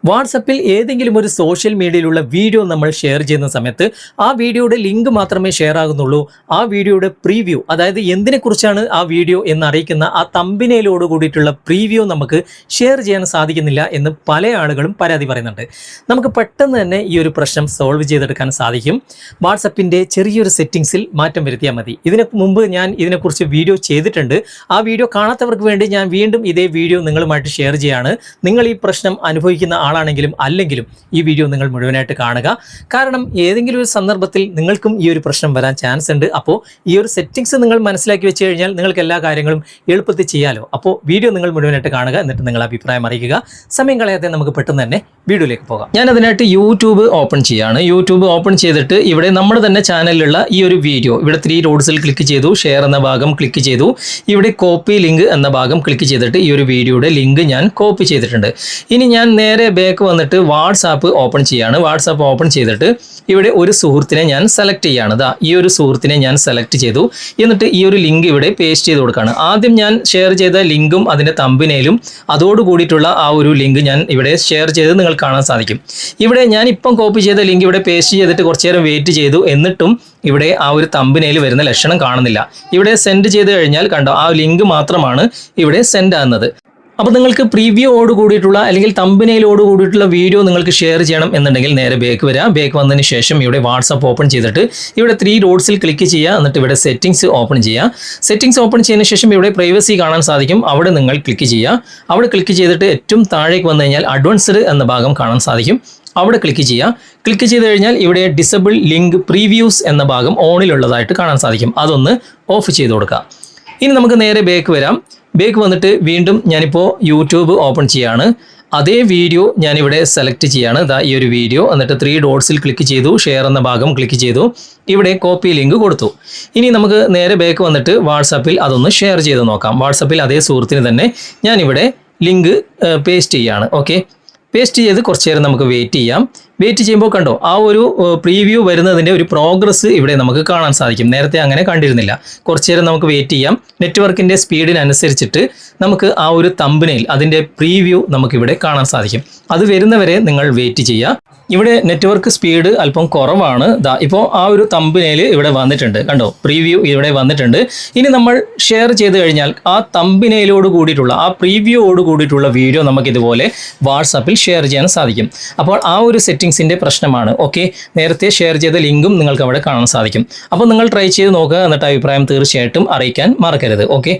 വാട്സപ്പിൽ ഏതെങ്കിലും ഒരു സോഷ്യൽ മീഡിയയിലുള്ള വീഡിയോ നമ്മൾ ഷെയർ ചെയ്യുന്ന സമയത്ത് ആ വീഡിയോയുടെ ലിങ്ക് മാത്രമേ ഷെയർ ആകുന്നുള്ളൂ. ആ വീഡിയോയുടെ പ്രീവ്യൂ, അതായത് എന്തിനെക്കുറിച്ചാണ് ആ വീഡിയോ എന്നറിയിക്കുന്ന ആ തമ്പിനയിലോട് കൂടിയിട്ടുള്ള പ്രീവ്യൂ നമുക്ക് ഷെയർ ചെയ്യാൻ സാധിക്കുന്നില്ല എന്ന് പല ആളുകളും പരാതി പറയുന്നുണ്ട്. നമുക്ക് പെട്ടെന്ന് തന്നെ ഈ ഒരു പ്രശ്നം സോൾവ് ചെയ്തെടുക്കാൻ സാധിക്കും. വാട്സപ്പിൻ്റെ ചെറിയൊരു സെറ്റിങ്സിൽ മാറ്റം വരുത്തിയാൽ മതി. ഇതിന് മുമ്പ് ഞാൻ ഇതിനെക്കുറിച്ച് വീഡിയോ ചെയ്തിട്ടുണ്ട്. ആ വീഡിയോ കാണാത്തവർക്ക് വേണ്ടി ഞാൻ വീണ്ടും ഇതേ വീഡിയോ നിങ്ങളുമായിട്ട് ഷെയർ ചെയ്യുകയാണ്. നിങ്ങൾ ഈ പ്രശ്നം അനുഭവിക്കുന്ന ആളാണെങ്കിലും അല്ലെങ്കിലും ഈ വീഡിയോ നിങ്ങൾ മുഴുവനായിട്ട് കാണുക. കാരണം ഏതെങ്കിലും ഒരു സന്ദർഭത്തിൽ നിങ്ങൾക്കും ഈ ഒരു പ്രശ്നം വരാൻ ചാൻസ് ഉണ്ട്. അപ്പോൾ ഈ ഒരു സെറ്റിങ്സ് നിങ്ങൾ മനസ്സിലാക്കി വെച്ച് കഴിഞ്ഞാൽ നിങ്ങൾക്ക് എല്ലാ കാര്യങ്ങളും എളുപ്പത്തിൽ ചെയ്യാലോ. അപ്പോൾ വീഡിയോ നിങ്ങൾ മുഴുവനായിട്ട് കാണുക, എന്നിട്ട് നിങ്ങൾ അഭിപ്രായം അറിയിക്കുക. സമയം കളയാതെ നമുക്ക് പെട്ടെന്ന് തന്നെ വീഡിയോയിലേക്ക് പോകാം. ഞാൻ അതിനായിട്ട് യൂട്യൂബ് ഓപ്പൺ ചെയ്യുകയാണ്. യൂട്യൂബ് ഓപ്പൺ ചെയ്തിട്ട് ഇവിടെ നമ്മുടെ തന്നെ ചാനലിലുള്ള ഈ ഒരു വീഡിയോ ഇവിടെ 3 ഡോട്ട്സിൽ ക്ലിക്ക് ചെയ്തു, ഷെയർ എന്ന ഭാഗം ക്ലിക്ക് ചെയ്തു. ഇവിടെ കോപ്പി ലിങ്ക് എന്ന ഭാഗം ക്ലിക്ക് ചെയ്തിട്ട് ഈ ഒരു വീഡിയോയുടെ ലിങ്ക് ഞാൻ കോപ്പി ചെയ്തിട്ടുണ്ട്. ഇനി ഞാൻ നേരെ ബാക്ക് വന്നിട്ട് വാട്സാപ്പ് ഓപ്പൺ ചെയ്യാണ്. വാട്സാപ്പ് ഓപ്പൺ ചെയ്തിട്ട് ഇവിടെ ഒരു സുഹൃത്തിനെ ഞാൻ സെലക്ട് ചെയ്യാണ്. ഈ ഒരു സുഹൃത്തിനെ ഞാൻ സെലക്ട് ചെയ്തു. എന്നിട്ട് ഈ ഒരു ലിങ്ക് ഇവിടെ പേസ്റ്റ് ചെയ്ത് കൊടുക്കുകയാണ്. ആദ്യം ഞാൻ ഷെയർ ചെയ്ത ലിങ്കും അതിൻ്റെ തമ്പിനയിലും അതോട് കൂടിയിട്ടുള്ള ആ ഒരു ലിങ്ക് ഞാൻ ഇവിടെ ഷെയർ ചെയ്ത് നിങ്ങൾ കാണാൻ സാധിക്കും. ഇവിടെ ഞാൻ ഇപ്പം കോപ്പി ചെയ്ത ലിങ്ക് ഇവിടെ പേസ്റ്റ് ചെയ്തിട്ട് കുറച്ചു നേരം വെയിറ്റ് ചെയ്തു. എന്നിട്ടും ഇവിടെ ആ ഒരു തമ്പിനയിൽ വരുന്ന ലക്ഷണം കാണുന്നില്ല. ഇവിടെ സെൻഡ് ചെയ്ത് കഴിഞ്ഞാൽ കണ്ടോ, ആ ലിങ്ക് മാത്രമാണ് ഇവിടെ സെൻഡ് ആകുന്നത്. അപ്പോൾ നിങ്ങൾക്ക് പ്രീവ്യൂയോട് കൂടിയിട്ടുള്ള അല്ലെങ്കിൽ തമ്പിനയിലോട് കൂടിയിട്ടുള്ള വീഡിയോ നിങ്ങൾക്ക് ഷെയർ ചെയ്യണം എന്നുണ്ടെങ്കിൽ നേരെ ബാക്ക് വരിക. ബാക്ക് വന്നതിന് ശേഷം ഇവിടെ വാട്സാപ്പ് ഓപ്പൺ ചെയ്തിട്ട് ഇവിടെ 3 ഡോട്ട്സിൽ ക്ലിക്ക് ചെയ്യുക. എന്നിട്ട് ഇവിടെ സെറ്റിങ്സ് ഓപ്പൺ ചെയ്യുക. സെറ്റിങ്സ് ഓപ്പൺ ചെയ്തതിന് ശേഷം ഇവിടെ പ്രൈവസി കാണാൻ സാധിക്കും. അവിടെ നിങ്ങൾ ക്ലിക്ക് ചെയ്യുക. അവിടെ ക്ലിക്ക് ചെയ്തിട്ട് ഏറ്റവും താഴേക്ക് വന്നു കഴിഞ്ഞാൽ അഡ്വാൻസ്ഡ് എന്ന ഭാഗം കാണാൻ സാധിക്കും. അവിടെ ക്ലിക്ക് ചെയ്യുക. ക്ലിക്ക് ചെയ്ത് കഴിഞ്ഞാൽ ഇവിടെ ഡിസബിൾ ലിങ്ക് പ്രീവ്യൂസ് എന്ന ഭാഗം ഓണിലുള്ളതായിട്ട് കാണാൻ സാധിക്കും. അതൊന്ന് ഓഫ് ചെയ്ത് കൊടുക്കുക. ഇനി നമുക്ക് നേരെ ബാക്ക് വരാം. ബാക്ക് വന്നിട്ട് വീണ്ടും ഞാനിപ്പോൾ യൂട്യൂബ് ഓപ്പൺ ചെയ്യാണ്. അതേ വീഡിയോ ഞാനിവിടെ സെലക്ട് ചെയ്യാണ്. ഈ ഒരു വീഡിയോ. എന്നിട്ട് 3 ഡോട്ട്സിൽ ക്ലിക്ക് ചെയ്തു, ഷെയർ എന്ന ഭാഗം ക്ലിക്ക് ചെയ്തു. ഇവിടെ കോപ്പി ലിങ്ക് കൊടുത്തു. ഇനി നമുക്ക് നേരെ ബാക്ക് വന്നിട്ട് വാട്സാപ്പിൽ അതൊന്ന് ഷെയർ ചെയ്ത് നോക്കാം. വാട്സാപ്പിൽ അതേ സുഹൃത്തിന് തന്നെ ഞാനിവിടെ ലിങ്ക് പേസ്റ്റ് ചെയ്യാണ്. ഓക്കെ, പേസ്റ്റ് ചെയ്ത് കുറച്ച് നേരം നമുക്ക് വെയിറ്റ് ചെയ്യാം. വെയിറ്റ് ചെയ്യുമ്പോൾ കണ്ടോ, ആ ഒരു പ്രീവ്യൂ വരുന്നതിൻ്റെ ഒരു പ്രോഗ്രസ് ഇവിടെ നമുക്ക് കാണാൻ സാധിക്കും. നേരത്തെ അങ്ങനെ കണ്ടിരുന്നില്ല. കുറച്ച് നേരം നമുക്ക് വെയിറ്റ് ചെയ്യാം. നെറ്റ്വർക്കിൻ്റെ സ്പീഡിനനുസരിച്ചിട്ട് നമുക്ക് ആ ഒരു തമ്പിനയിൽ അതിൻ്റെ പ്രീവ്യൂ നമുക്കിവിടെ കാണാൻ സാധിക്കും. അത് വരുന്നവരെ നിങ്ങൾ വെയിറ്റ് ചെയ്യുക. ഇവിടെ നെറ്റ്വർക്ക് സ്പീഡ് അല്പം കുറവാണ്. ഇപ്പോൾ ആ ഒരു തമ്പിനയിൽ ഇവിടെ വന്നിട്ടുണ്ട്. കണ്ടോ, പ്രീവ്യൂ ഇവിടെ വന്നിട്ടുണ്ട്. ഇനി നമ്മൾ ഷെയർ ചെയ്ത് കഴിഞ്ഞാൽ ആ തമ്പിനയിലോട് കൂടിയിട്ടുള്ള ആ പ്രീവ്യൂയോട് കൂടിയിട്ടുള്ള വീഡിയോ നമുക്കിതുപോലെ വാട്സാപ്പിൽ ഷെയർ ചെയ്യാൻ സാധിക്കും. അപ്പോൾ ആ ഒരു സെറ്റിങ്സിൻ്റെ പ്രശ്നമാണ്. ഓക്കെ, നേരത്തെ ഷെയർ ചെയ്ത ലിങ്കും നിങ്ങൾക്ക് അവിടെ കാണാൻ സാധിക്കും. അപ്പോൾ നിങ്ങൾ ട്രൈ ചെയ്ത് നോക്കുക. എന്നിട്ട് അഭിപ്രായം തീർച്ചയായിട്ടും അറിയിക്കാൻ മറക്കരുത്. ഓക്കെ,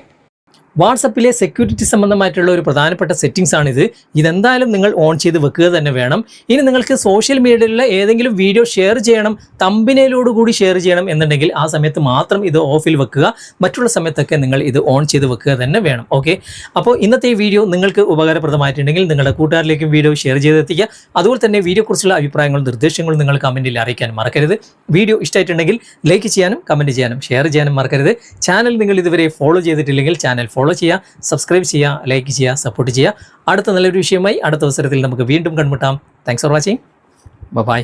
വാട്സപ്പിലെ സെക്യൂരിറ്റി സംബന്ധമായിട്ടുള്ള ഒരു പ്രധാനപ്പെട്ട സെറ്റിങ്സ് ആണിത്. ഇതെന്തായാലും നിങ്ങൾ ഓൺ ചെയ്ത് വെക്കുക തന്നെ വേണം. ഇനി നിങ്ങൾക്ക് സോഷ്യൽ മീഡിയയിലുള്ള ഏതെങ്കിലും വീഡിയോ ഷെയർ ചെയ്യണം, തമ്പിനയിലോട് കൂടി ഷെയർ ചെയ്യണം എന്നുണ്ടെങ്കിൽ ആ സമയത്ത് മാത്രം ഇത് ഓഫിൽ വെക്കുക. മറ്റുള്ള സമയത്തൊക്കെ നിങ്ങൾ ഇത് ഓൺ ചെയ്ത് വെക്കുക തന്നെ വേണം. ഓക്കെ, അപ്പോൾ ഇന്നത്തെ ഈ വീഡിയോ നിങ്ങൾക്ക് ഉപകാരപ്രദമായിട്ടുണ്ടെങ്കിൽ നിങ്ങളുടെ കൂട്ടുകാരിലേക്കും വീഡിയോ ഷെയർ ചെയ്തെത്തിക്കുക. അതുപോലെ തന്നെ വീഡിയോയെക്കുറിച്ചുള്ള അഭിപ്രായങ്ങളും നിർദ്ദേശങ്ങളും നിങ്ങൾ കമൻറ്റിൽ അറിയിക്കാൻ മറക്കരുത്. വീഡിയോ ഇഷ്ടമായിട്ടുണ്ടെങ്കിൽ ലൈക്ക് ചെയ്യാനും കമൻറ്റ് ചെയ്യാനും ഷെയർ ചെയ്യാനും മറക്കരുത്. ചാനൽ നിങ്ങൾ ഇതുവരെ ഫോളോ ചെയ്തിട്ടില്ലെങ്കിൽ ചാനൽ ഫോളോ ചെയ്യുക, സബ്സ്ക്രൈബ് ചെയ്യുക, ലൈക്ക് ചെയ്യുക, സപ്പോർട്ട് ചെയ്യുക. അടുത്ത നല്ലൊരു വിഷയമായി അടുത്ത അവസരത്തിൽ നമുക്ക് വീണ്ടും കണ്ടുമുട്ടാം. Thanks for watching. ബൈ.